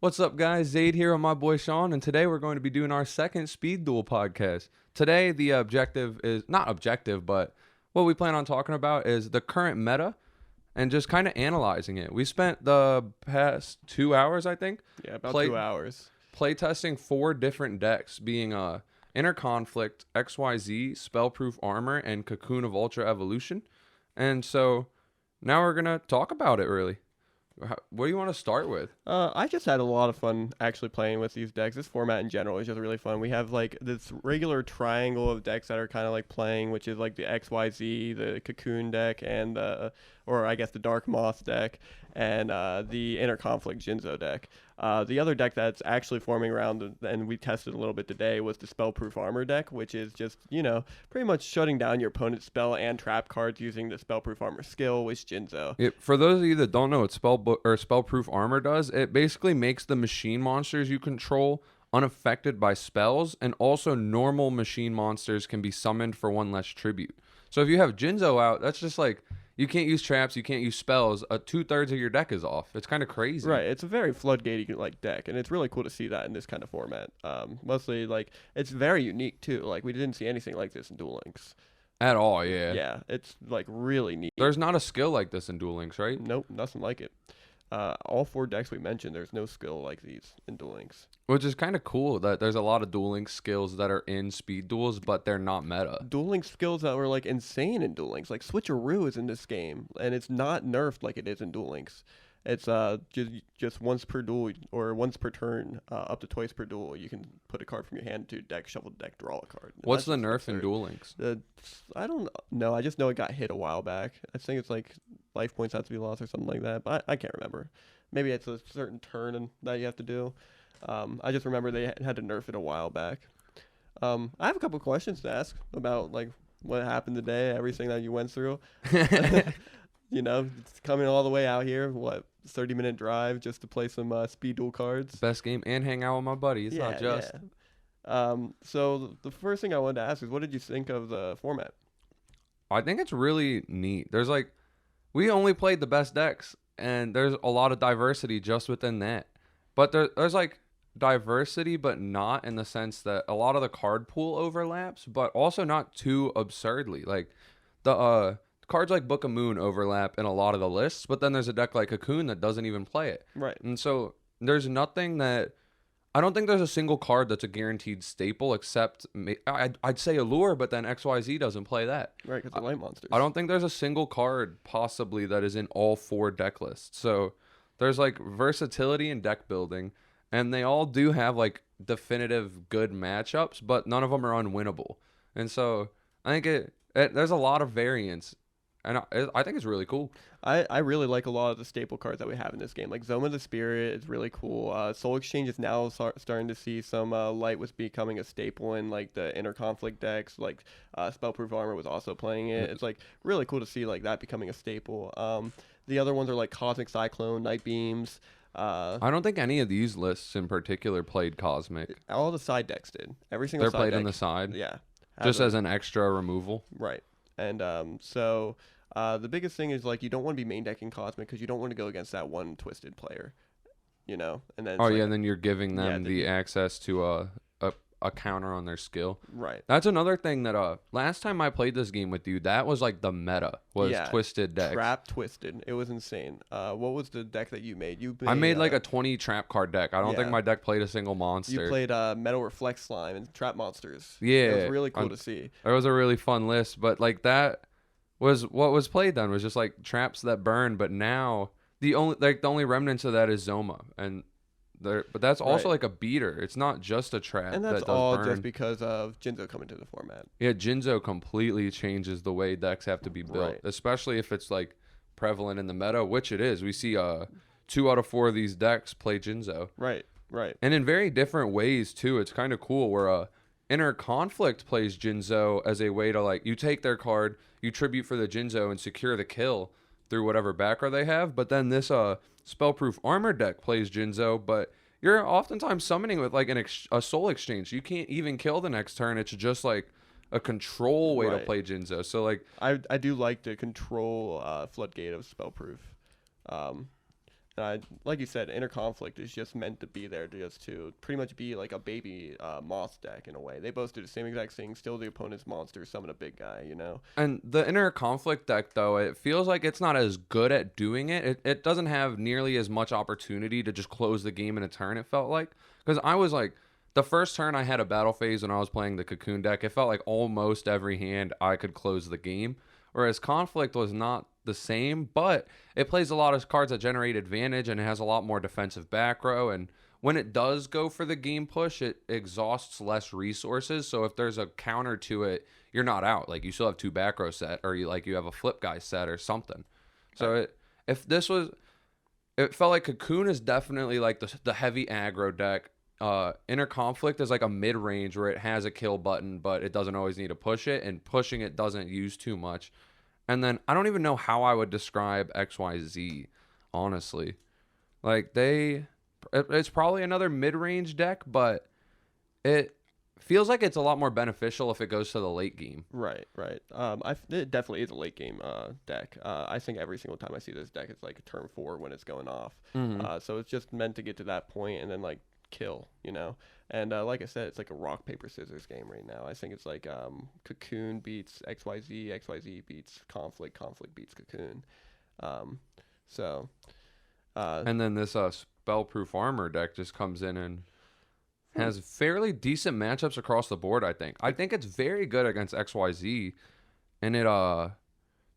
What's up, guys? Zaid here with my boy Sean, and today we're going to be doing our second speed duel podcast. Today, the objective is not objective, but what we plan on talking about is the current meta and just kind of analyzing it. We spent the past 2 hours, I think, Yeah, about 2 hours. play testing 4 different decks, being Inner Conflict, XYZ, Spellproof Armor, and Cocoon of Ultra Evolution. And so now we're gonna talk about it. Really, what do you want to start with? I just had a lot of fun actually playing with these decks. This format in general is just really fun. We have like this regular triangle of decks that are kind of like playing, which is like the XYZ, the Cocoon deck, and or I guess the Dark Moth deck, and the Inner Conflict Jinzo deck. The other deck that's actually forming around, and we tested a little bit today, was the Spellproof Armor deck, which is just, pretty much shutting down your opponent's spell and trap cards using the Spellproof Armor skill, which Jinzo. For those of you that don't know what Spellproof Armor does, it basically makes the machine monsters you control unaffected by spells, and also normal machine monsters can be summoned for 1 less tribute. So if you have Jinzo out, that's just like, you can't use traps, you can't use spells. 2/3 of your deck is off. It's kind of crazy. Right, it's a very floodgatey like deck, and it's really cool to see that in this kind of format. Mostly like it's very unique too. Like we didn't see anything like this in Duel Links. At all, yeah. Yeah, it's like really neat. There's not a skill like this in Duel Links, right? Nope, nothing like it. All 4 decks we mentioned, there's no skill like these in Duel Links. Which is kind of cool that there's a lot of Duel Links skills that are in speed duels, but they're not meta. Duel Links skills that were like insane in Duel Links, like Switcheroo is in this game, and it's not nerfed like it is in Duel Links. It's just once per duel or once per turn, up to twice per duel. You can put a card from your hand to deck, shuffle the deck, draw a card. And What's the that's nerf in absurd. Duel Links? I don't know. I just know it got hit a while back. I think it's like life points have to be lost or something like that. But I can't remember. Maybe it's a certain turn that you have to do. I just remember they had to nerf it a while back. I have a couple questions to ask about like what happened today, everything that you went through. It's coming all the way out here. 30-minute drive just to play some speed duel cards. Best game and hang out with my buddies, not just. Yeah. So the first thing I wanted to ask is, what did you think of the format? I think it's really neat. There's like, we only played the best decks, and there's a lot of diversity just within that. But there's like diversity, but not in the sense that a lot of the card pool overlaps, but also not too absurdly. Like the cards like Book of Moon overlap in a lot of the lists, but then there's a deck like Cocoon that doesn't even play it. Right. And so there's nothing that, I don't think there's a single card that's a guaranteed staple, except I'd say Allure, but then XYZ doesn't play that. Right, because they're light monsters. I don't think there's a single card possibly that is in all 4 deck lists. So there's like versatility in deck building, and they all do have like definitive good matchups, but none of them are unwinnable. And so I think there's a lot of variance, and I think it's really cool. I really like a lot of the staple cards that we have in this game. Like Zoma the Spirit is really cool. Soul Exchange is now starting to see some light with becoming a staple in like the Inner Conflict decks. Like Spellproof Armor was also playing it. It's like really cool to see like that becoming a staple. The other ones are like Cosmic Cyclone, Night Beams. I don't think any of these lists in particular played Cosmic. All the side decks did. Every single They're side played deck, on the side, yeah, just as an extra removal. right. And so the biggest thing is like you don't want to be main decking Cosmic because you don't want to go against that one twisted player, and then it's And then you're giving them Yeah, the access to a counter on their skill. right. That's another thing that last time I played this game with you, that was like the meta was Yeah, twisted decks. Trap Twisted. It was insane. What was the deck that you made? I made like a 20 trap card deck. I don't think yeah. my deck played a single monster. You played Metal Reflect Slime and Trap Monsters. Yeah, It was really cool to see. It was a really fun list, but like that was what was played then was just like traps that burn. But now the only remnants of that is Zoma, but that's also Right. like a beater. It's not just a trap. And that's that does all burn. just because of Jinzo coming to the format. Yeah, Jinzo completely changes the way decks have to be built, Right. especially if it's like prevalent in the meta, which it is. We see 2 out of 4 of these decks play Jinzo, Right. and in very different ways too. It's kind of cool where Inner Conflict plays Jinzo as a way to like, you take their card, you tribute for the Jinzo and secure the kill through whatever backer they have. But then this Spellproof Armor deck plays Jinzo, but you're oftentimes summoning with like a soul exchange. You can't even kill the next turn. It's just like a control way to Right. play Jinzo. So like, I do like the control floodgate of Spellproof. Like you said, Inner Conflict is just meant to be there to pretty much be like a baby Moth deck in a way. They both do the same exact thing. Still the opponent's monster, summon a big guy, you know? And the Inner Conflict deck, though, it feels like it's not as good at doing it. It doesn't have nearly as much opportunity to just close the game in a turn, it felt like. Because I was like, the first turn I had a battle phase when I was playing the Cocoon deck, it felt like almost every hand I could close the game. Whereas Conflict was not the same, but it plays a lot of cards that generate advantage and it has a lot more defensive back row. And when it does go for the game push, it exhausts less resources. So if there's a counter to it, you're not out. Like you still have two back row set, or you have a flip guy set or something. So if this was, it felt like Cocoon is definitely like the heavy aggro deck. Inner Conflict is like a mid range where it has a kill button, but it doesn't always need to push it, and pushing it doesn't use too much. And then I don't even know how I would describe XYZ, honestly. Like it's probably another mid-range deck, but it feels like it's a lot more beneficial if it goes to the late game. Right, right. It definitely is a late game deck. I think every single time I see this deck, it's like a turn 4 when it's going off. So it's just meant to get to that point and then like kill, you know. And like I said, it's like a rock paper scissors game right now. I think it's like Cocoon beats XYZ, XYZ beats Conflict, Conflict beats Cocoon. So. And then this Spellproof Armor deck just comes in and has fairly decent matchups across the board, I think. I think it's very good against XYZ. And it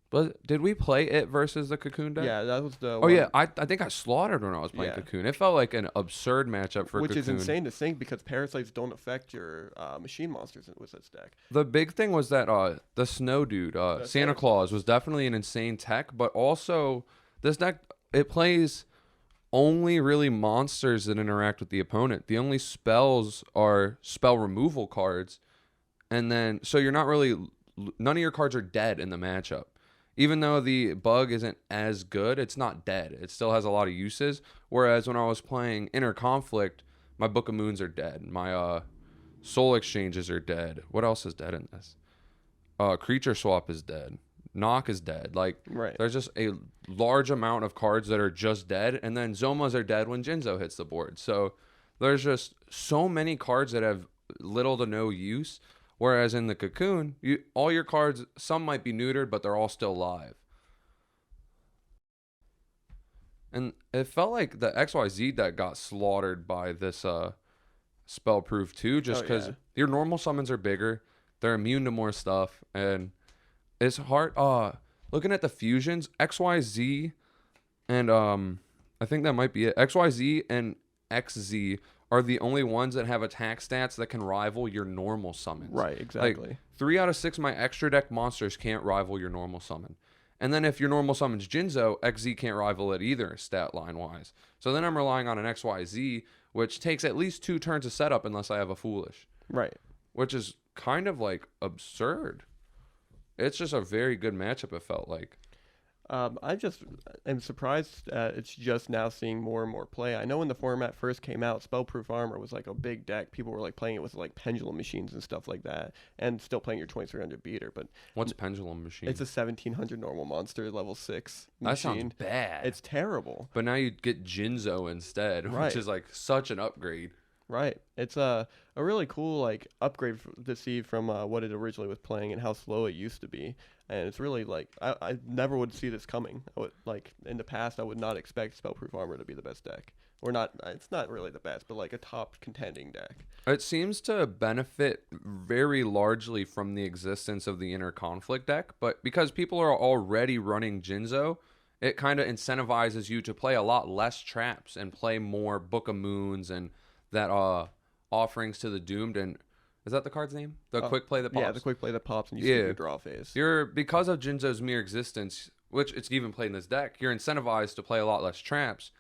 but did we play it versus the Cocoon deck? Yeah, that was the Oh yeah, I think I slaughtered when I was playing Cocoon. It felt like an absurd matchup for Which Cocoon. is insane to think because parasites don't affect your machine monsters with this deck. The big thing was that the Snow Dude, Santa Claus, was definitely an insane tech, but also this deck, it plays only really monsters that interact with the opponent. The only spells are spell removal cards, and then so you're not really, none of your cards are dead in the matchup. Even though the bug isn't as good, it's not dead. It still has a lot of uses. Whereas when I was playing Inner Conflict, my Book of Moons are dead. My Soul Exchanges are dead. What else is dead in this? Creature Swap is dead. Knock is dead. Like, there's just a large amount of cards that are just dead. And then Zomas are dead when Jinzo hits the board. So there's just so many cards that have little to no use. Whereas in the Cocoon, all your cards, some might be neutered, but they're all still live. And it felt like the XYZ deck got slaughtered by this Spellproof too, just because your normal summons are bigger, they're immune to more stuff, and it's hard. Looking at the fusions, XYZ and I think that might be it. XYZ and XZ are the only ones that have attack stats that can rival your normal summons. Right, exactly. Like 3 out of 6 of my extra deck monsters can't rival your normal summon. And then if your normal summon's Jinzo, XZ can't rival it either, stat line wise. So then I'm relying on an XYZ, which takes at least 2 turns of setup unless I have a Foolish. Right. Which is kind of like absurd. It's just a very good matchup, it felt like. I just am surprised it's just now seeing more and more play. I know when the format first came out, Spellproof Armor was like a big deck. People were like playing it with like pendulum machines and stuff like that, and still playing your 2300 beater. But what's pendulum machine? It's a 1700 normal monster, level 6 machine. That sounds bad. It's terrible. But now you get Jinzo instead, which is like such an upgrade. Right. It's a really cool like upgrade to see from what it originally was playing and how slow it used to be. And it's really like I never would see this coming. I would, like in the past, I would not expect Spellproof Armor to be the best deck. Or not. It's not really the best, but like a top contending deck. It seems to benefit very largely from the existence of the Inner Conflict deck, but because people are already running Jinzo, it kind of incentivizes you to play a lot less traps and play more Book of Moons and that Offerings to the Doomed. And is that the card's name? The quick play that pops? Yeah, the quick play that pops and you skip your draw phase. Because of Jinzo's mere existence, which it's even played in this deck, you're incentivized to play a lot less traps.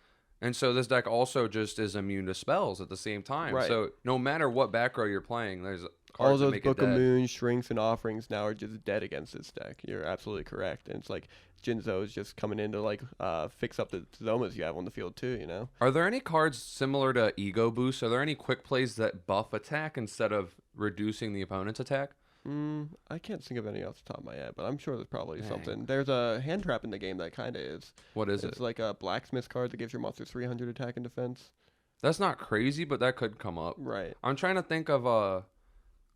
And so this deck also just is immune to spells at the same time. Right. So no matter what back row you're playing, there's cards all that those make Book it of dead. Moons, Shrinks, and Offerings now are just dead against this deck. You're absolutely correct. And it's like Jinzo is just coming in to like fix up the Zomas you have on the field too, you know? Are there any cards similar to Ego Boost? Are there any quick plays that buff attack instead of reducing the opponent's attack? I can't think of any off the top of my head, but I'm sure there's probably Dang. something. There's a hand trap in the game that kind of is. What is It's it? like a blacksmith card that gives your monster 300 attack and defense. That's not crazy, but that could come up. Right. I'm trying to think of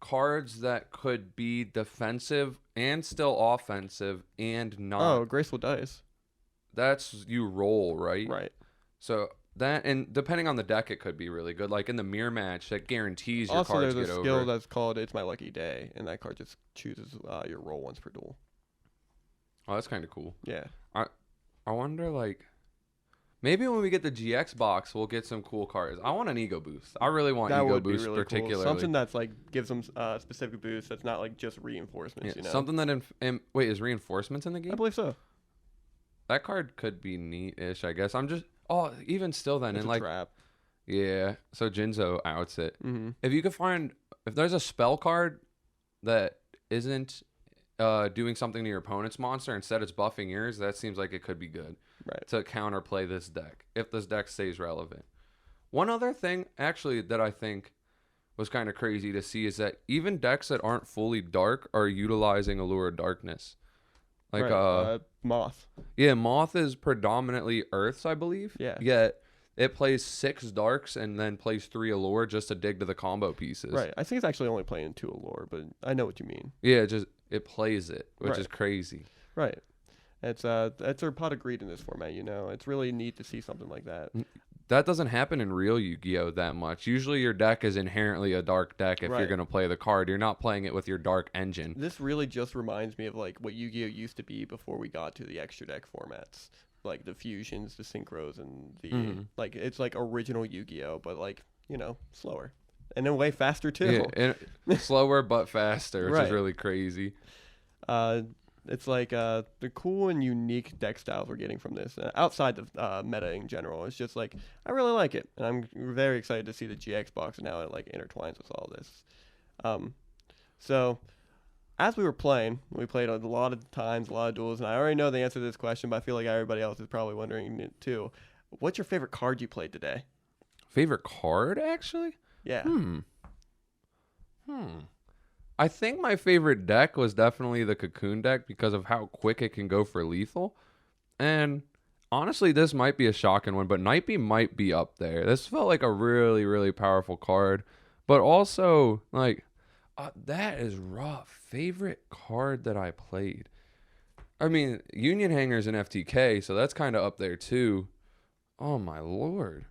cards that could be defensive and still offensive and not. Oh, graceful dice. That's you roll, right? Right. So that, and depending on the deck, it could be really good. Like in the mirror match, that guarantees your Also, cards there's get a skill over. that's called "It's My Lucky Day," and that card just chooses your roll once per duel. Oh, that's kind of cool. Yeah. I wonder, like, maybe when we get the GX box, we'll get some cool cards. I want an ego boost. I really want That ego would be boost really particularly. cool. Something that's like gives them specific boost. That's not like just reinforcements. Yeah, You know. something that wait, is reinforcements in the I game? believe so. That card could be neat-ish, I guess. Even still then, It's and a like, trap. yeah. So Jinzo outs it. Mm-hmm. If there's a spell card that isn't doing something to your opponent's monster, instead it's buffing yours, that seems like it could be good Right. to counterplay this deck if this deck stays relevant. One other thing actually that I think was kind of crazy to see is that even decks that aren't fully dark are utilizing Allure of Darkness. Like right. Moth. yeah, Moth is predominantly Earths, I believe. Yeah. Yet it plays 6 darks and then plays 3 Allure just to dig to the combo pieces. Right. I think it's actually only playing 2 Allure, but I know what you mean. Yeah, it plays it, which Right. is crazy. Right. It's our pot of greed in this format. You know, it's really neat to see something like that. That doesn't happen in real Yu-Gi-Oh that much. Usually your deck is inherently a dark deck if you're Right. going to play the card. You're not playing it with your dark engine. This really just reminds me of like what Yu-Gi-Oh used to be before we got to the extra deck formats, like the fusions, the synchros, and the like. It's like original Yu-Gi-Oh, but like slower and in a way faster too. Yeah, and slower but faster, which Right. is really crazy. It's like the cool and unique deck styles we're getting from this outside the meta in general. It's just like I really like it, and I'm very excited to see the GX box and how it like intertwines with all this. So as we were playing, we played a lot of times, a lot of duels, and I already know the answer to this question, but I feel like everybody else is probably wondering it too. What's your favorite card you played today? Favorite card, actually? Yeah. I think my favorite deck was definitely the Cocoon deck because of how quick it can go for lethal. And honestly, this might be a shocking one, but Night Beam might be up there. This felt like a really, really powerful card. But also, like, that is rough. Favorite card that I played. I mean, Union Hanger's an FTK, so that's kind of up there too. Oh my lord.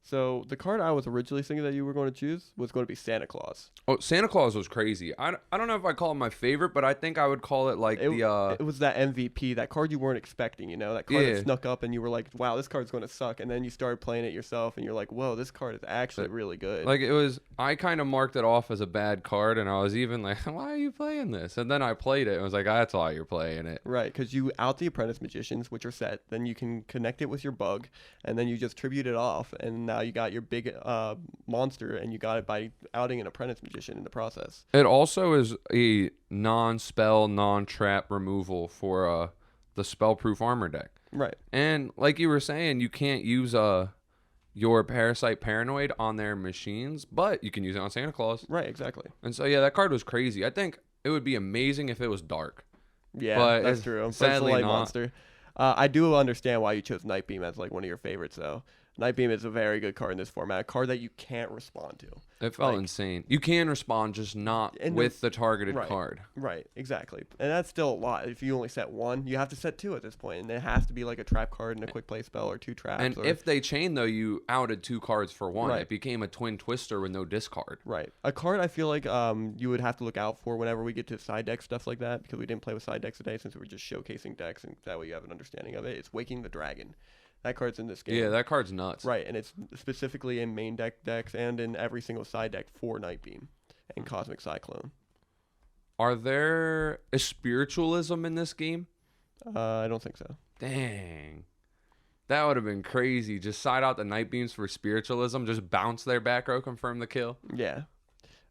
So the card I was originally thinking that you were going to choose was going to be Santa Claus. Oh, Santa Claus was crazy. I don't know if I call it my favorite, but I think I would call it like It was that MVP, that card you weren't expecting, that card Yeah. that snuck up and you were like, wow, this card's going to suck. And then you started playing it yourself and you're like, whoa, this card is actually really good. like it was. I kind of marked it off as a bad card, and I was even like, why are you playing this? And then I played it and was like, that's why you're playing it. Right, because you out the Apprentice Magicians, which are set, then you can connect it with your bug, and then you just tribute it off, and now you got your big monster, and you got it by outing an Apprentice Magician in the process. It also is a non-spell, non-trap removal for the spell-proof armor deck. Right. And like you were saying, you can't use your Parasite Paranoid on their machines, but you can use it on Santa Claus. Right, exactly. And so, yeah, that card was crazy. I think it would be amazing if it was dark. Yeah, But that's it's true. But it's a sadly light not. monster. I do understand why you chose Night Beam as like one of your favorites, though. Night Beam is a very good card in this format, a card that you can't respond to. It felt Like- insane. You can respond, just not And with the targeted right. card. Right, exactly. And that's still a lot. If you only set one, you have to set two at this point, and it has to be like a trap card and a quick play spell or two traps. And or, if they chain, though, you outed 2 cards for 1. Right. It became a twin twister with no discard. right, a card I feel like you would have to look out for whenever we get to side deck stuff like that, because we didn't play with side decks today since we were just showcasing decks, and that way you have an understanding of it. It's Waking the Dragon. That card's in this game. Yeah, that card's nuts. Right, and it's specifically in main deck decks and in every single side deck for Night Beam and Cosmic Cyclone. Is spiritualism in this game? I don't think so. Dang. That would have been crazy. Just side out the Night Beams for spiritualism. Just bounce their back row, confirm the kill. Yeah.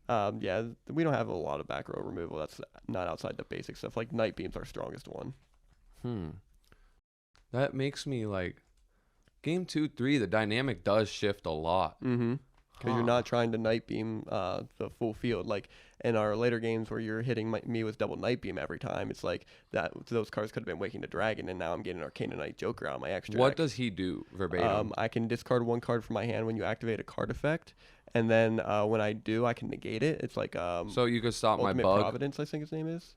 Yeah, we don't have a lot of back row removal. That's not outside the basic stuff. Like Night Beam's our strongest one. That makes me like game 2, 3. The dynamic does shift a lot. Mm-hmm. because you're not trying to night beam the full field. Like in our later games where you're hitting me with double night beam every time, it's like that. Those cards could have been Waking the Dragon, and now I'm getting Arcanonite Joker out of my extra What deck. does he do verbatim? I can discard one card from my hand when you activate a card effect, and then when I do, I can negate it. It's like So you could stop my Ultimate bug. Providence, I think his name is.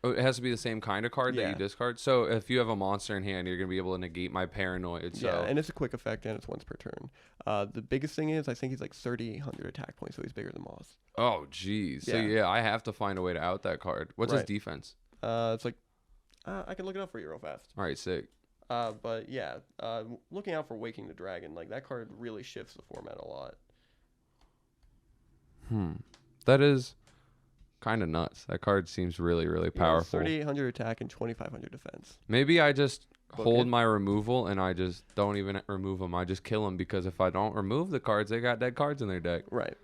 Oh, it has to be the same kind of card that Yeah. you discard. So if you have a monster in hand, you're gonna be able to negate my paranoid. So Yeah, and it's a quick effect, and it's once per turn. The biggest thing is I think he's like 3,800 attack points, so he's bigger than Moss. oh geez. So Yeah. yeah, I have to find a way to out that card. What's his Right. defense? It's like I can look it up for you real fast. All right, sick. But yeah, looking out for Waking the Dragon, like that card really shifts the format a lot. That is kind of nuts. That card seems really, really powerful. 3,800 attack and 2,500 defense. Maybe I just Book hold it. my removal and I just don't even remove them. I just kill them because if I don't remove the cards, they got dead cards in their deck. Right.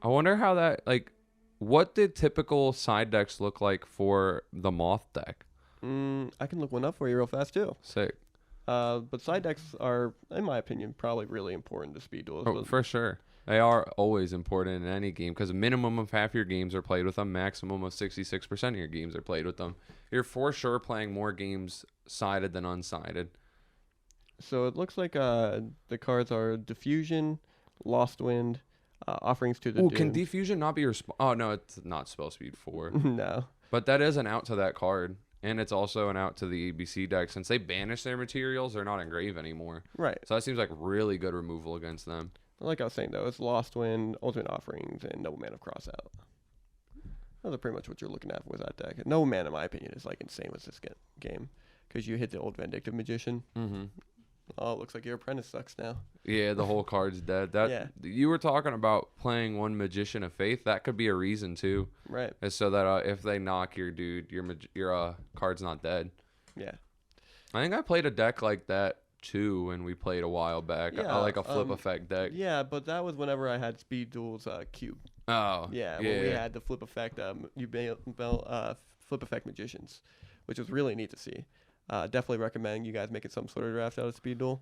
I wonder how that, like, what did typical side decks look like for the Moth deck? I can look one up for you real fast too. Sick. But side decks are, in my opinion, probably really important to speed duels. Oh, for sure. They are always important in any game because a minimum of half your games are played with them. Maximum of 66% of your games are played with them. You're for sure playing more games sided than unsided. So it looks like the cards are Diffusion, Lost Wind, Offerings to the Ooh, Doomed. can Diffusion not be your... Oh, no, it's not spell speed 4. No. But that is an out to that card. And it's also an out to the ABC deck. Since they banish their materials, they're not engrave anymore. Right. So that seems like really good removal against them. Like I was saying, though, it's Lost Wind, Ultimate Offerings, and Noble Man of Crossout. Those are pretty much what you're looking at with that deck. Noble Man, in my opinion, is like insane with this game because you hit the old Vindictive Magician. Mm-hmm. Oh, it looks like your apprentice sucks now. Yeah, the whole card's dead. That Yeah. You were talking about playing one Magician of Faith. That could be a reason too. Right. Is so that if they knock your dude, your card's not dead. Yeah. I think I played a deck like that too when we played a while back. Yeah, Like a flip effect deck. Yeah, but that was whenever I had Speed Duels Cube. Oh. Yeah, when we had the flip effect, flip effect magicians, which was really neat to see. Definitely recommend you guys making some sort of draft out of Speed Duel.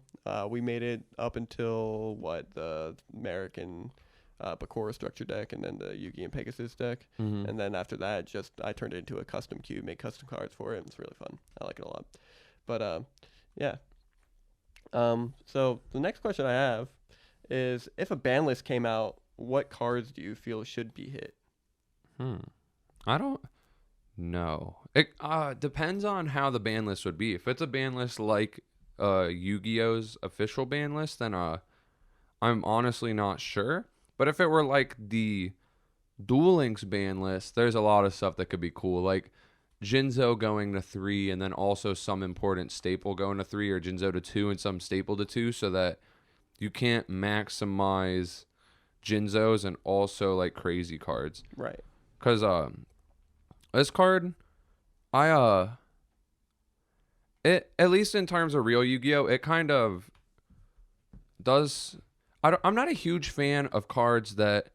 We made it up until the American Bakura structure deck, and then the Yugi and Pegasus deck, and then after that, I turned it into a custom cube, made custom cards for it. It's really fun. I like it a lot. But yeah. So the next question I have is, if a ban list came out, what cards do you feel should be hit? I don't know. It depends on how the ban list would be. If it's a ban list like Yu-Gi-Oh's official ban list, then I'm honestly not sure. But if it were like the Duel Links ban list, there's a lot of stuff that could be cool. Like Jinzo going to 3 and then also some important staple going to 3, or Jinzo to 2 and some staple to 2, so that you can't maximize Jinzos and also like crazy cards. Right. Because this card, it, at least in terms of real Yu-Gi-Oh, it kind of does. I'm not a huge fan of cards that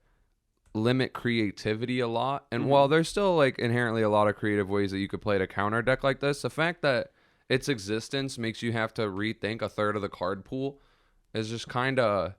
limit creativity a lot. And while there's still like inherently a lot of creative ways that you could play to counter deck like this, the fact that its existence makes you have to rethink a third of the card pool is just kind of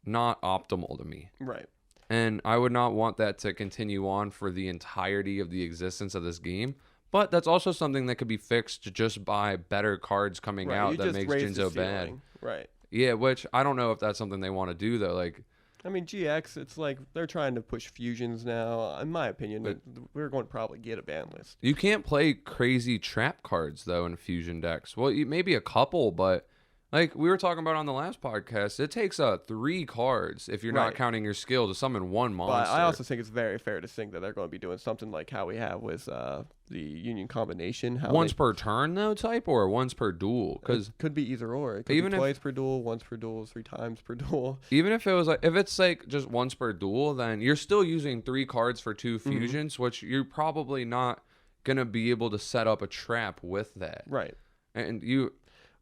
not optimal to me. Right. And I would not want that to continue on for the entirety of the existence of this game. But that's also something that could be fixed just by better cards coming Right. out You that just makes raise the Jinzo bad. ceiling. Right. Yeah, which I don't know if that's something they want to do though. Like, I mean, GX, it's like they're trying to push fusions now. In my opinion, we're going to probably get a ban list. you can't play crazy trap cards though in fusion decks. Well, maybe a couple, but like we were talking about on the last podcast, it takes 3 cards if you're not Right. counting your skill to summon one monster. But I also think it's very fair to think that they're going to be doing something like how we have with the Union Combination. How once per turn though type, or once per duel, because it could be either or. It could even be if- twice per duel, once per duel, 3 times per duel. even if it was like, if it's like just once per duel, then you're still using 3 cards for 2 fusions, which you're probably not gonna be able to set up a trap with that. Right. And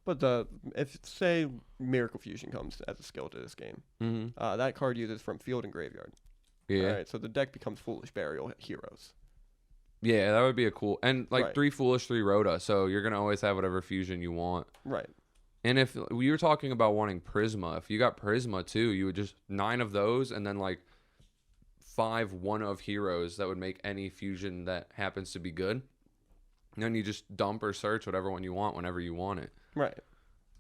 But if say Miracle Fusion comes as a skill to this game, that card uses from field and graveyard. yeah, All right, so the deck becomes Foolish Burial Heroes. yeah, that would be a cool, and like Right. 3 foolish, 3 Rhoda, so you're gonna always have whatever fusion you want. Right. And if we were talking about wanting Prisma, if you got Prisma too, you would just 9 of those and then like 5 one of heroes that would make any fusion that happens to be good. And then you just dump or search whatever one you want whenever you want it. Right.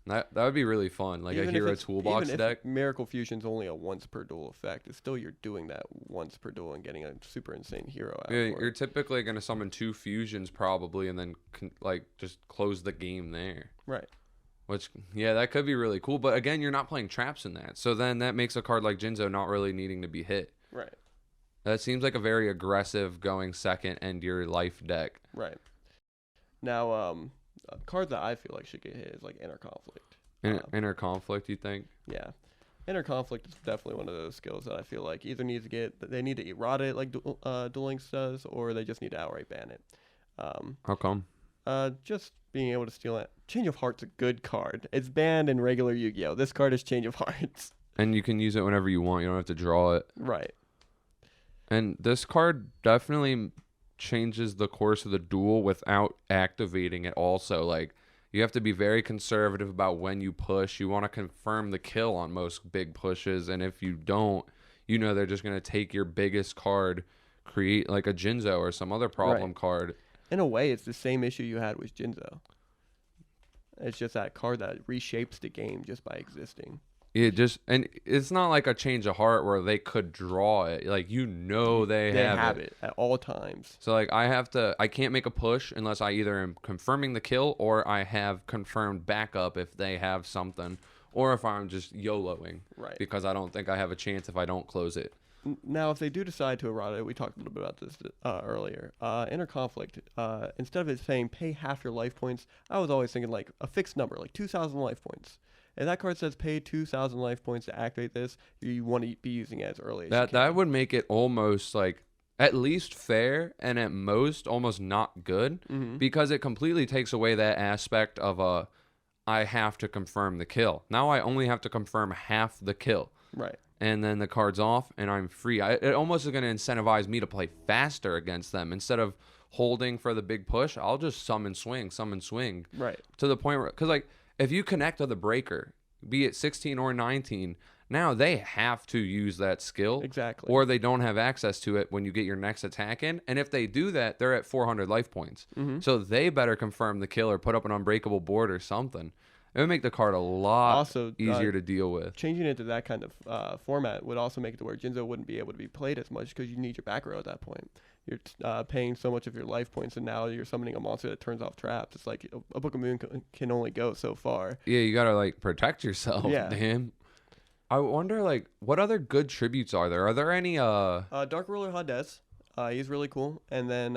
That would be really fun, like a hero toolbox deck. Even if Miracle Fusion's only a once per duel effect, it's still you're doing that once per duel and getting a super insane hero out. Yeah, you're typically going to summon 2 fusions probably and then like just close the game there. Right. Which, yeah, that could be really cool. But again, you're not playing traps in that. So then that makes a card like Jinzo not really needing to be hit. Right. That seems like a very aggressive going second end your life deck. Right. Now, a card that I feel like should get hit is like Inner Conflict. Inner Conflict, you think? Yeah. Inner Conflict is definitely one of those skills that I feel like either needs to they need to errata it like Duel Links does, or they just need to outright ban it. How come? Just being able to steal it. Change of Heart's a good card. It's banned in regular Yu-Gi-Oh! This card is Change of Hearts. And you can use it whenever you want. You don't have to draw it. Right. And this card definitely changes the course of the duel without activating it also. Like, you have to be very conservative about when you push. You want to confirm the kill on most big pushes. And if you don't, you know they're just going to take your biggest card, create like a Jinzo or some other problem card. In a way, it's the same issue you had with Jinzo. It's just that card that reshapes the game just by existing. And it's not like a Change of Heart where they could draw it. Like, you know they have it at all times. So like I can't make a push unless I either am confirming the kill or I have confirmed backup if they have something, or if I'm just YOLOing. Right. Because I don't think I have a chance if I don't close it. Now, if they do decide to errata it, we talked a little bit about this earlier. Inner Conflict, instead of it saying pay half your life points, I was always thinking like a fixed number, like 2,000 life points. If that card says pay 2,000 life points to activate this, you want to be using it as early as you can. That would make it almost like at least fair and at most almost not good, because it completely takes away that aspect of I have to confirm the kill. Now I only have to confirm half the kill. Right. And then the card's off and I'm free. It almost is going to incentivize me to play faster against them. Instead of holding for the big push, I'll just summon swing. Right. To the point where, because like, if you connect to the breaker, be it 16 or 19, now they have to use that skill. Exactly. Or they don't have access to it when you get your next attack in. And if they do that, they're at 400 life points. So they better confirm the kill or put up an unbreakable board or something. It would make the card a lot easier to deal with. Changing it to that kind of format would also make it to where Jinzo wouldn't be able to be played as much because you need your back row at that point. You're paying so much of your life points, and now you're summoning a monster that turns off traps. It's like a Book of Moon can only go so far. Yeah, you gotta like protect yourself. Yeah. Damn. I wonder like what other good tributes are there? Are there any Dark Ruler Hades. He's really cool. And then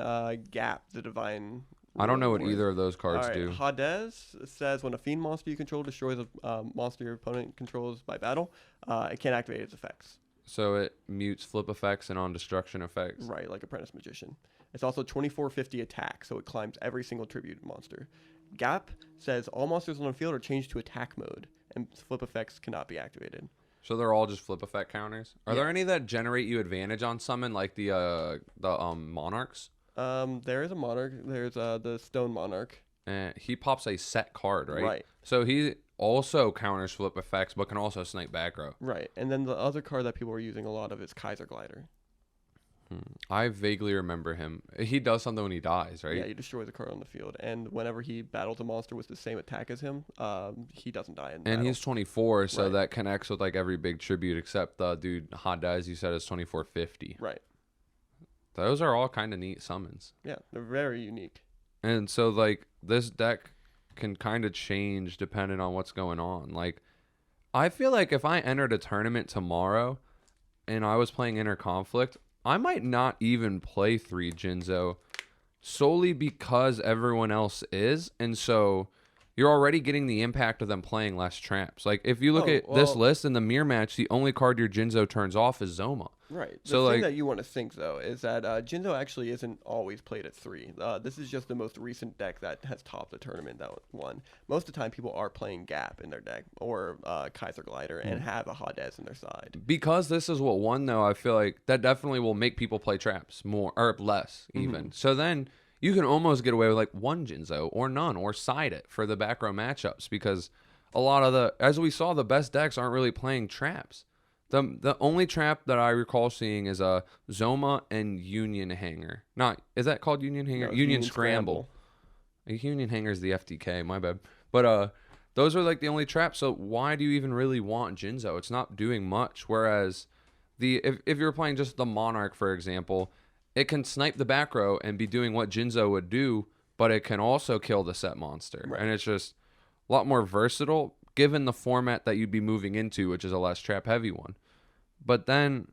Gap, the Divine. I don't know what either of those cards do. Hades says when a fiend monster you control destroys a monster your opponent controls by battle, it can't activate its effects. So it mutes flip effects and on destruction effects. Right, like Apprentice Magician. It's also 2450 attack, so it climbs every single tribute monster. Gap says all monsters on the field are changed to attack mode, and flip effects cannot be activated. So they're all just flip effect counters. Are there any that generate you advantage on summon, like the monarchs? There is a monarch. There's the Stone Monarch. He pops a set card, right? Right. So he also counters flip effects, but can also snipe back row. Right. And then the other card that people are using a lot of is Kaiser Glider. I vaguely remember him. He does something when he dies, right? Yeah, he destroys a card on the field. And whenever he battles a monster with the same attack as him, he doesn't die in battle. And he's 24, so that connects with like every big tribute except the dude Hades, you said, is 2450. Right. Those are all kind of neat summons. Yeah, they're very unique. And so like this deck can kind of change depending on what's going on. Like, I feel like if I entered a tournament tomorrow and I was playing Inner Conflict, I might not even play 3 Jinzo solely because everyone else is. And so you're already getting the impact of them playing less traps. Like, if you look at this list in the mirror match, the only card your Jinzo turns off is Zoma. Right. So the thing like, that you want to think, though, is that Jinzo actually isn't always played at 3. This is just the most recent deck that has topped the tournament that won. Most of the time, people are playing Gap in their deck or Kaiser Glider and have a Hades in their side. Because this is what won, though, I feel like that definitely will make people play traps more, or less even. So then you can almost get away with like 1 Jinzo or none, or side it for the back row matchups, because a lot of as we saw, the best decks aren't really playing traps. The only trap that I recall seeing is a Zoma and Union Hanger. Not is that called Union Hanger? No, it's Union Scramble. Union Hanger is the FTK. My bad. But those are like the only traps. So why do you even really want Jinzo? It's not doing much. Whereas if you're playing just the Monarch, for example, it can snipe the back row and be doing what Jinzo would do, but it can also kill the set monster. Right. And it's just a lot more versatile given the format that you'd be moving into, which is a less trap heavy one. But then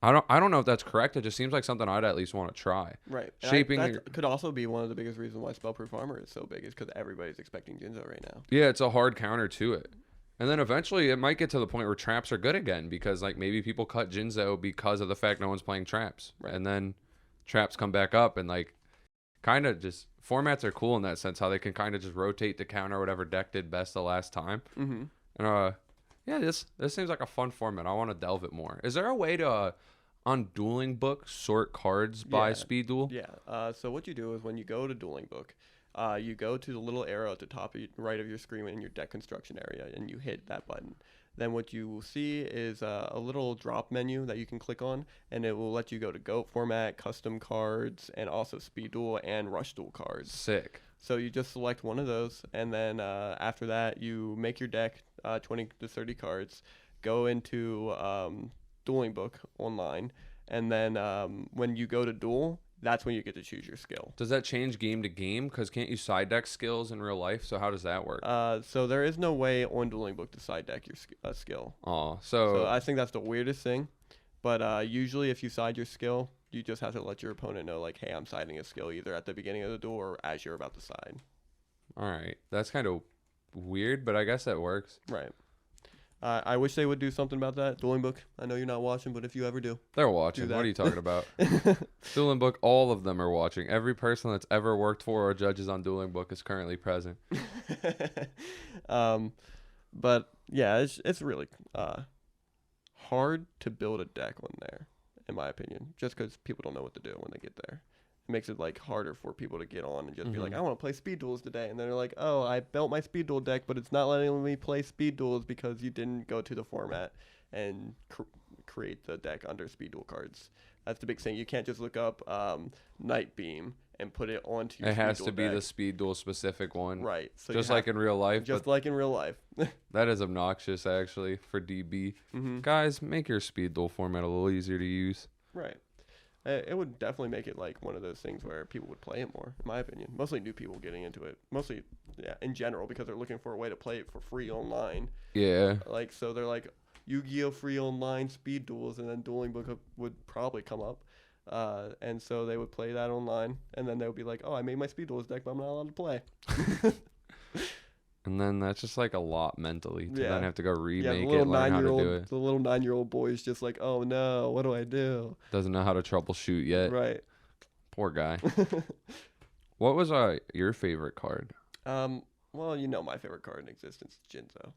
I don't know if that's correct. It just seems like something I'd at least want to try. Right. Shaping that could also be one of the biggest reasons why Spellproof Armor is so big, is because everybody's expecting Jinzo right now. Yeah, it's a hard counter to it. And then eventually it might get to the point where traps are good again, because like maybe people cut Jinzo because of the fact no one's playing traps. Right. And then traps come back up, and like kind of just formats are cool in that sense, how they can kind of just rotate to counter whatever deck did best the last time. Mm-hmm. And yeah, this seems like a fun format. I want to delve it more. Is there a way to on Dueling Book sort cards by Speed Duel? Yeah. So what you do is when you go to Dueling Book, you go to the little arrow at the top right of your screen in your deck construction area, and you hit that button. Then what you will see is a little drop menu that you can click on, and it will let you go to GOAT format, custom cards, and also Speed Duel and Rush Duel cards. Sick. So you just select one of those, and then after that, you make your deck 20 to 30 cards, go into Dueling Book online, and then when you go to Duel, that's when you get to choose your skill. Does that change game to game? Because can't you side deck skills in real life? So how does that work? So there is no way on Dueling Book to side deck your skill. Oh, So I think that's the weirdest thing. But usually if you side your skill, you just have to let your opponent know, like, hey, I'm siding a skill either at the beginning of the duel or as you're about to side. All right. That's kind of weird, but I guess that works. Right. I wish they would do something about that. Dueling Book, I know you're not watching, but if you ever do. They're watching. What are you talking about? Dueling Book, all of them are watching. Every person that's ever worked for or judges on Dueling Book is currently present. But yeah, it's really hard to build a deck on there, in my opinion, just because people don't know what to do when they get there. It makes it like harder for people to get on and just be like, I want to play Speed Duels today, and then they're like, oh, I built my Speed Duel deck, but it's not letting me play Speed Duels because you didn't go to the format and create the deck under Speed Duel cards. That's the big thing. You can't just look up Night Beam and put it onto your It has Speed to Duel be deck. the Speed Duel specific one. Right. So just like in real life. Just like in real life. That is obnoxious, actually, for DB. Mm-hmm. Guys, make your Speed Duel format a little easier to use. Right. It would definitely make it like one of those things where people would play it more, in my opinion. Mostly new people getting into it. Mostly, yeah, in general, because they're looking for a way to play it for free online. Yeah. Like, so they're like, Yu-Gi-Oh! Free online Speed Duels, and then Dueling Book would probably come up. And so they would play that online, and then they would be like, oh, I made my Speed Duels deck, but I'm not allowed to play. And then that's just like a lot mentally to Yeah. then have to go remake the little it, learn how to do it. The little 9-year-old boy is just like, oh no, what do I do? Doesn't know how to troubleshoot yet. Right. Poor guy. What was your favorite card? Well, you know my favorite card in existence is Jinzo.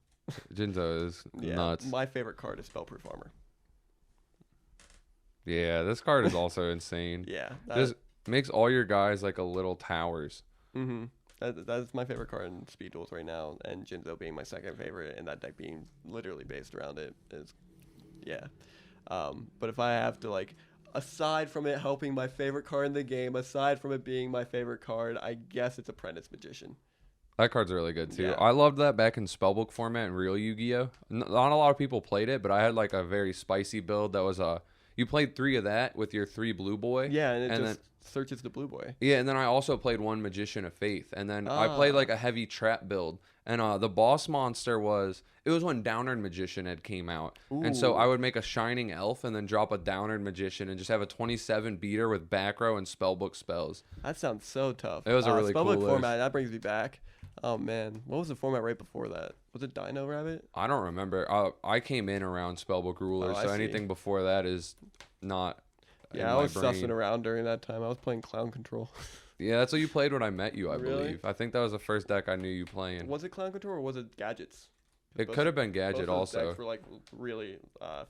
Jinzo is nuts. My favorite card is Spellproof Armor. Yeah, this card is also insane. Yeah. Just makes all your guys like a little towers. Mm-hmm. That's my favorite card in Speed Duels right now, and Jinzo being my second favorite, and that deck being literally based around it is, yeah. But if I have to, like, aside from it helping my favorite card in the game, aside from it being my favorite card, I guess it's Apprentice Magician. That card's really good too. Yeah. I loved that back in Spellbook format in real Yu-Gi-Oh. Not a lot of people played it, but I had like a very spicy build that was you played 3 of that with your 3 Blue Boy. Yeah, and then just searches the Blue Boy. Yeah, and then I also played 1 Magician of Faith, and then I played like a heavy trap build. And the boss monster was when Downerd Magician had came out, and so I would make a Shining Elf and then drop a Downerd Magician and just have a 27 beater with back row and spellbook spells. That sounds so tough. It was a really cool Spellbook list. format. That brings me back. Oh man, what was the format right before that? Was it Dino Rabbit? I don't remember. I came in around Spellbook Ruler, I so see. anything before that is not. Yeah, I was sussing around during that time. I was playing Clown Control. Yeah, that's what you played when I met you, I Really? believe. I think that was the first deck I knew you playing. Was it Clown Control or was it Gadgets? It could have been Gadget Both those also. decks were like really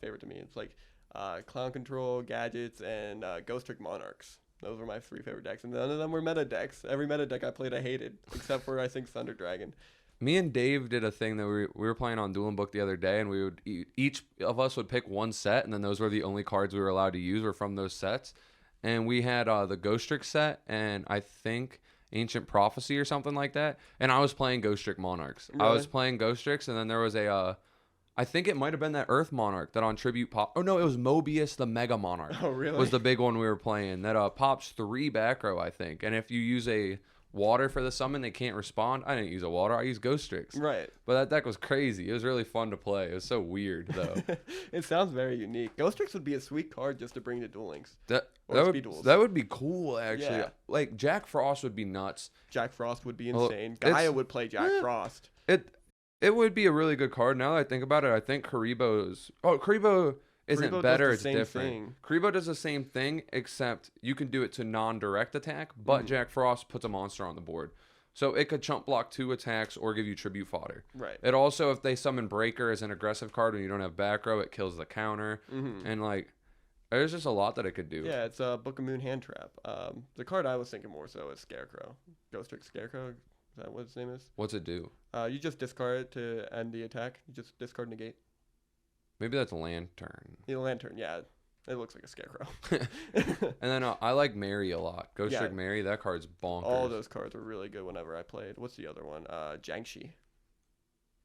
favorite to me. It's like Clown Control, Gadgets, and Ghost Trick Monarchs. Those were my 3 favorite decks, and none of them were meta decks. Every meta deck I played I hated, except for I think Thunder Dragon. Me and Dave did a thing that we were playing on Duel and Book the other day, and we would each of us would pick one set, and then those were the only cards we were allowed to use were from those sets. And we had the Ghost Trick set, and I think Ancient Prophecy or something like that. And I was playing Ghost Trick Monarchs. I was Really? playing Ghost Tricks, and then there was a I think it might have been that Earth Monarch that on Tribute pop. Oh no, it was Mobius the Mega Monarch. Oh, really? Was the big one we were playing that pops 3 back row, I think. And if you use a water for the summon, they can't respond. I didn't use a water. I used Ghost Tricks. Right. But that deck was crazy. It was really fun to play. It was so weird though. It sounds very unique. Ghost Tricks would be a sweet card just to bring to Duel Links. That Or that Speed would Duels. that would be cool actually. Yeah. Like Jack Frost would be nuts. Jack Frost would be Well, insane. it's- Gaia would play Jack yeah. Frost. It would be a really good card. Now that I think about it, I think Karibo isn't Karibo better. does It's the same different. thing. Karibo does the same thing, except you can do it to non-direct attack, but Jack Frost puts a monster on the board. So it could chump block 2 attacks or give you tribute fodder. Right. It also, if they summon Breaker as an aggressive card when you don't have back row, it kills the counter. Mm-hmm. And like, there's just a lot that it could do. Yeah, it's a Book of Moon hand trap. The card I was thinking more so is Scarecrow. Ghost Trick Scarecrow. Is that what its name is? What's it do? You just discard it to end the attack. You just discard negate. Maybe that's a Lantern. The lantern, yeah. It looks like a scarecrow. And then I like Mary a lot. Ghost Yeah. Trick Mary, that card's bonkers. All those cards were really good whenever I played. What's the other one? Jiangxi.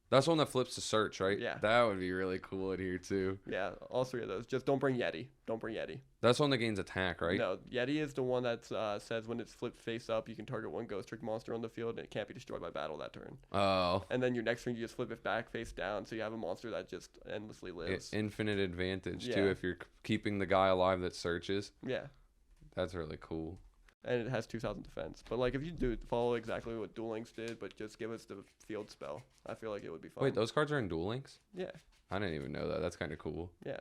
That's one that flips to search, right? Yeah. That would be really cool in here too. Yeah, all 3 of those. Just don't bring Yeti. Don't bring Yeti. That's one that gains attack, right? No, Yeti is the one that says when it's flipped face up, you can target 1 Ghost Trick monster on the field and it can't be destroyed by battle that turn. Oh. And then your next turn, you just flip it back face down, so you have a monster that just endlessly lives. Infinite advantage too Yeah. if you're keeping the guy alive that searches. Yeah. That's really cool. And it has 2,000 defense. But like if you do follow exactly what Duel Links did, but just give us the field spell, I feel like it would be fun. Wait, those cards are in Duel Links? Yeah, I didn't even know that. That's kind of cool. yeah.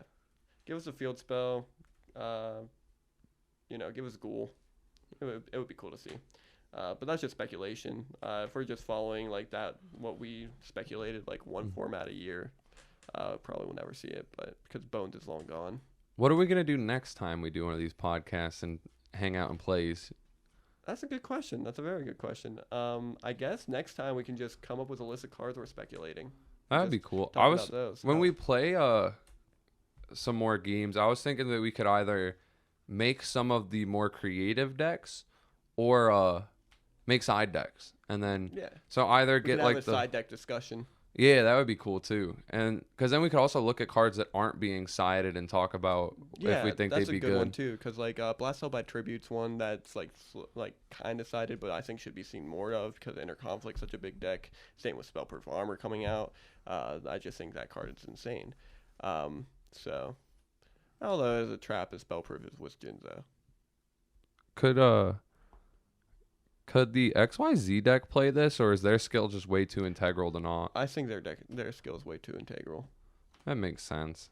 Give us a field spell. Give us Ghoul. It would be cool to see. But that's just speculation. If we're just following like that, what we speculated, like one format a year, probably will never see it. But because Bones is long gone. What are we going to do next time we do one of these podcasts and hang out and plays? That's a good question. That's a very good question. I guess next time we can just come up with a list of cards we're speculating. That would Just be cool. talk I about was those. when we play some more games, I was thinking that we could either make some of the more creative decks or make side decks. And then Yeah. so either We get can like have a the side deck discussion. Yeah, that would be cool too. And because then we could also look at cards that aren't being sided and talk about Yeah, if we think that's they'd be a good one too. Because like Blast Out by Tribute's one that's like kind of sided, but I think should be seen more of because Inner Conflict's such a big deck. Same with Spellproof Armor coming out. I just think that card is insane. So although as a trap, as Spellproof is with Jinzo. Could the XYZ deck play this, or is their skill just way too integral to not? I think their skill is way too integral. That makes sense.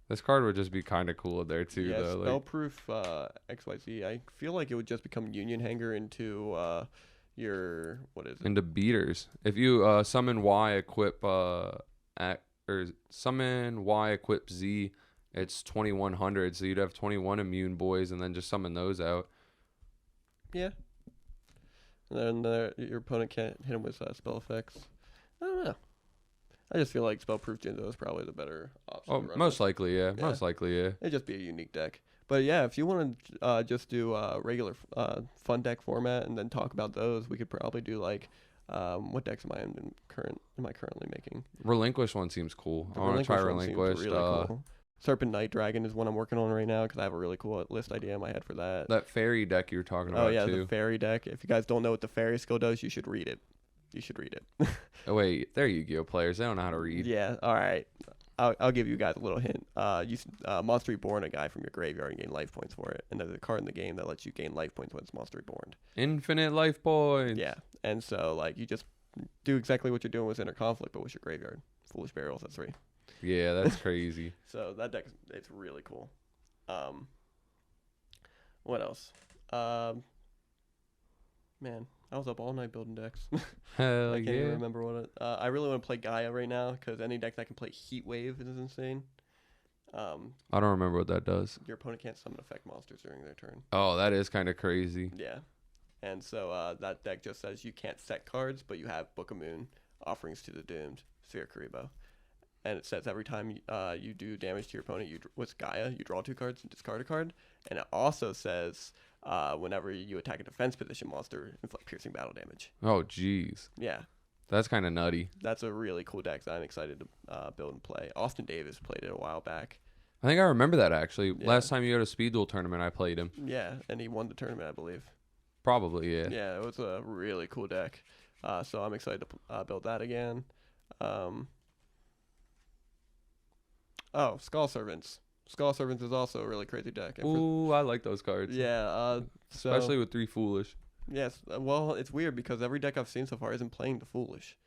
This card would just be kind of cool there too, Yeah, though. Like, Spellproof XYZ. I feel like it would just become Union Hanger into your what is it? into beaters. If you summon Y, equip or summon Y, equip Z, it's 2100. So you'd have 21 immune boys, and then just summon those out. Yeah. And then your opponent can't hit him with spell effects. I don't know. I just feel like Spellproof Jinzo is probably the better option. Oh, to run most with. likely, yeah. Yeah. Most likely, yeah. It'd just be a unique deck. But yeah, if you want to just do regular fun deck format and then talk about those, we could probably do like what decks am I currently making? Relinquish one seems cool. The I want to try one seems Relinquish. really cool. Serpent Night Dragon is one I'm working on right now because I have a really cool list idea in my head for that. That fairy deck you were talking about Oh yeah, too. the fairy deck. If you guys don't know what the fairy skill does, you should read it. Oh wait, they're Yu-Gi-Oh players. They don't know how to read. Yeah, all right. I'll give you guys a little hint. Monster Reborn a guy from your graveyard and gain life points for it. And there's a card in the game that lets you gain life points when it's Monster Reborn. Infinite life points. Yeah, and so like you just do exactly what you're doing with Inner Conflict, but with your graveyard. Foolish Burials, that's 3. Yeah, that's crazy. So that deck, it's really cool. What else? Man, I was up all night building decks. Hell I can't yeah. even remember what it. I really want to play Gaia right now because any deck that can play Heat Wave is insane. I don't remember what that does. Your opponent can't summon effect monsters during their turn. Oh, that is kind of crazy. Yeah, and so that deck just says you can't set cards, but you have Book of Moon, Offerings to the Doomed, Sphere Karibo. And it says every time you do damage to your opponent with Gaia, you draw 2 cards and discard a card. And it also says whenever you attack a defense position monster, inflict piercing battle damage. Oh, jeez. Yeah, That's kind of nutty. that's a really cool deck that I'm excited to build and play. Austin Davis played it a while back. I think I remember that, actually. Yeah. Last time you had a Speed Duel tournament, I played him. Yeah, and he won the tournament, I believe. Probably, yeah. Yeah, it was a really cool deck. So I'm excited to build that again. Skull Servants. Skull Servants is also a really crazy deck. And Ooh, I like those cards. yeah, Especially with 3 Foolish. yes. Well, it's weird because every deck I've seen so far isn't playing the Foolish.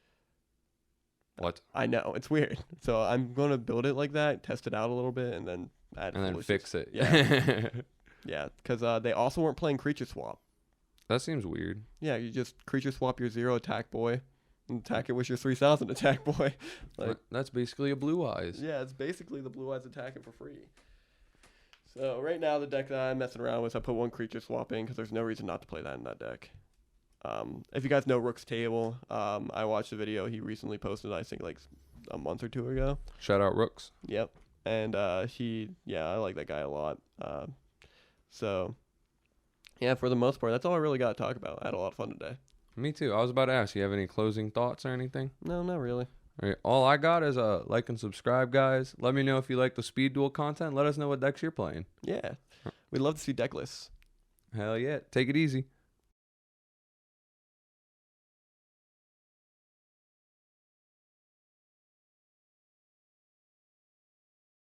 What? I know, it's weird. So I'm going to build it like that, test it out a little bit, and then add And then Foolishes. fix it. Yeah. Yeah, because they also weren't playing Creature Swap. That seems weird. Yeah, you just Creature Swap your 0 attack boy and attack it with your 3,000 attack boy. Like, That's basically a Blue Eyes. yeah, it's basically the Blue Eyes attacking for free. So right now the deck that I'm messing around with, I put 1 Creature Swap in because there's no reason not to play that in that deck. If you guys know Rook's Table, I watched a video he recently posted, I think like a month or 2 ago. Shout out Rooks. Yep. And I like that guy a lot. So yeah, for the most part, that's all I really got to talk about. I had a lot of fun today. Me too. I was about to ask, you have any closing thoughts or anything? No, not really. All right. All I got is like and subscribe, guys. Let me know if you like the Speed Duel content. Let us know what decks you're playing. Yeah. We'd love to see deck lists. Hell yeah. Take it easy.